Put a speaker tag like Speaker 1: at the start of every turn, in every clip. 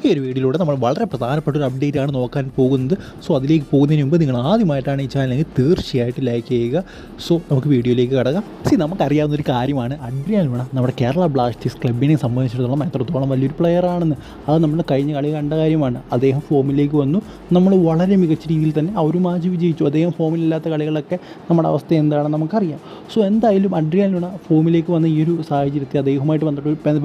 Speaker 1: ഈ ഒരു വീഡിയോയിലൂടെ നമ്മൾ വളരെ പ്രധാനപ്പെട്ട ഒരു അപ്ഡേറ്റ് ആണ് നോക്കാൻ പോകുന്നത്. സോ അതിലേക്ക് പോകുന്നതിന് മുമ്പ് നിങ്ങൾ ആദ്യമായിട്ടാണ് ഈ ചാനൽ തീർച്ചയായിട്ടും ലൈക്ക് ചെയ്യുക. സോ നമുക്ക് വീഡിയോയിലേക്ക് കടക്കാം. നമുക്കറിയാവുന്ന ഒരു കാര്യമാണ് അഡ്രിയാൻ ലൂണ നമ്മുടെ കേരള ബ്ലാസ്റ്റേഴ്സ് ക്ലബിനെ സംബന്ധിച്ചിടത്തോളം എത്രത്തോളം വലിയൊരു പ്ലെയർ ആണെന്ന്. അത് നമ്മൾ കഴിഞ്ഞ കളി കണ്ട കാര്യമാണ്. അദ്ദേഹം ഫോമിലേക്ക് വന്നു, നമ്മൾ വളരെ മികച്ച രീതിയിൽ തന്നെ ആ ഒരു മാച്ച് വിജയിച്ചു. അദ്ദേഹം ഫോമിലില്ലാത്ത കളികളൊക്കെ നമ്മുടെ അവസ്ഥ എന്താണെന്ന് നമുക്കറിയാം. സോ എന്തായാലും അഡ്രിയാൻ ലൂണ ഫോമിലേക്ക് വന്ന ഈ ഒരു സാഹചര്യത്തിൽ അദ്ദേഹവുമായിട്ട്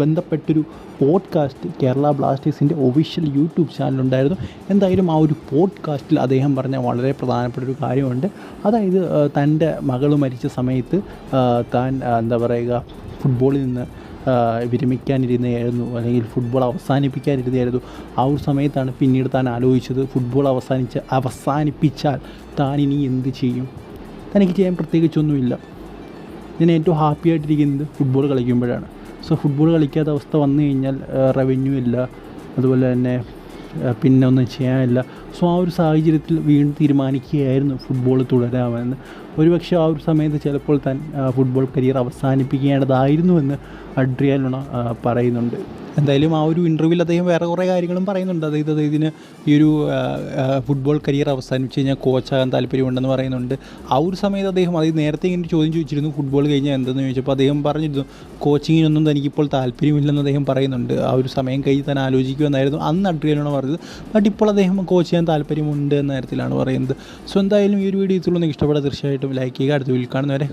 Speaker 1: ബന്ധപ്പെട്ടൊരു പോഡ്കാസ്റ്റ് കേരള ബ്ലാസ്റ്റേഴ്സിൻ്റെ ഒഫീഷ്യൽ യൂട്യൂബ് ചാനലുണ്ടായിരുന്നു. എന്തായാലും ആ ഒരു പോഡ്കാസ്റ്റിൽ അദ്ദേഹം പറഞ്ഞ വളരെ പ്രധാനപ്പെട്ട ഒരു കാര്യമുണ്ട്. അതായത് തൻ്റെ മകൾ മരിച്ച സമയത്ത് താൻ എന്താ പറയുക ഫുട്ബോളിൽ നിന്ന് വിരമിക്കാനിരുന്നതായിരുന്നു, അല്ലെങ്കിൽ ഫുട്ബോൾ അവസാനിപ്പിക്കാനിരുന്നതായിരുന്നു. ആ ഒരു സമയത്താണ് പിന്നീട് താൻ ആലോചിച്ചത് ഫുട്ബോൾ അവസാനിപ്പിച്ചാൽ താൻ ഇനി എന്ത് ചെയ്യും. തനിക്ക് ചെയ്യാൻ പ്രത്യേകിച്ചൊന്നുമില്ല. ഞാൻ ഏറ്റവും ഹാപ്പി ആയിട്ടിരിക്കുന്നത് ഫുട്ബോൾ കളിക്കുമ്പോഴാണ്. സോ ഫുട്ബോൾ കളിക്കാത്ത അവസ്ഥ വന്നു കഴിഞ്ഞാൽ റവന്യൂ ഇല്ല, അതുപോലെ തന്നെ പിന്നെ ഒന്നും ചെയ്യാനില്ല. സോ ആ ഒരു സാഹചര്യത്തിൽ വീണ്ടും തീരുമാനിക്കുകയായിരുന്നു ഫുട്ബോൾ തുടരാമെന്ന്. ഒരുപക്ഷെ ആ ഒരു സമയത്ത് ചിലപ്പോൾ താൻ ഫുട്ബോൾ കരിയർ അവസാനിപ്പിക്കേണ്ടതായിരുന്നുവെന്ന് അഡ്രിയാൻ ലൂണ പറയുന്നുണ്ട്. എന്തായാലും ആ ഒരു ഇൻ്റർവ്യൂവിൽ അദ്ദേഹം വേറെ കുറേ കാര്യങ്ങളും പറയുന്നുണ്ട്. അതായത് അദ്ദേഹത്തിന് ഈ ഒരു ഫുട്ബോൾ കരിയർ അവസാനിപ്പിച്ച് കഴിഞ്ഞാൽ കോച്ചാകാൻ താല്പര്യമുണ്ടെന്ന് പറയുന്നുണ്ട്. ആ ഒരു സമയത്ത് അദ്ദേഹം നേരത്തെ ഇങ്ങനെ ചോദ്യം ചോദിച്ചിരുന്നു ഫുട്ബോൾ കഴിഞ്ഞാൽ എന്തെന്ന് ചോദിച്ചപ്പോൾ അദ്ദേഹം പറഞ്ഞിരുന്നു കോച്ചിങ്ങിനൊന്നും തനിക്കിപ്പോൾ താല്പര്യമില്ലെന്ന് അദ്ദേഹം പറയുന്നുണ്ട്. ആ ഒരു സമയം കഴിഞ്ഞ് താൻ ആലോചിക്കുമെന്നായിരുന്നു അന്ന് അഡ്രിയാൻ ലൂണ പറഞ്ഞത്. ബട്ട് ഇപ്പോൾ അദ്ദേഹം കോച്ച് ചെയ്യാൻ താല്പര്യമുണ്ട് എന്ന തരത്തിലാണ് പറയുന്നത്. സോ എന്തായാലും ഈ ഒരു വീഡിയോ ഇത്രയൊന്നും ഇഷ്ടപ്പെടാൻ തീർച്ചയായിട്ടും ലൈക്ക് ചെയ്യുക. അടുത്ത വീഡിയോയിൽ കാണുന്നവരെ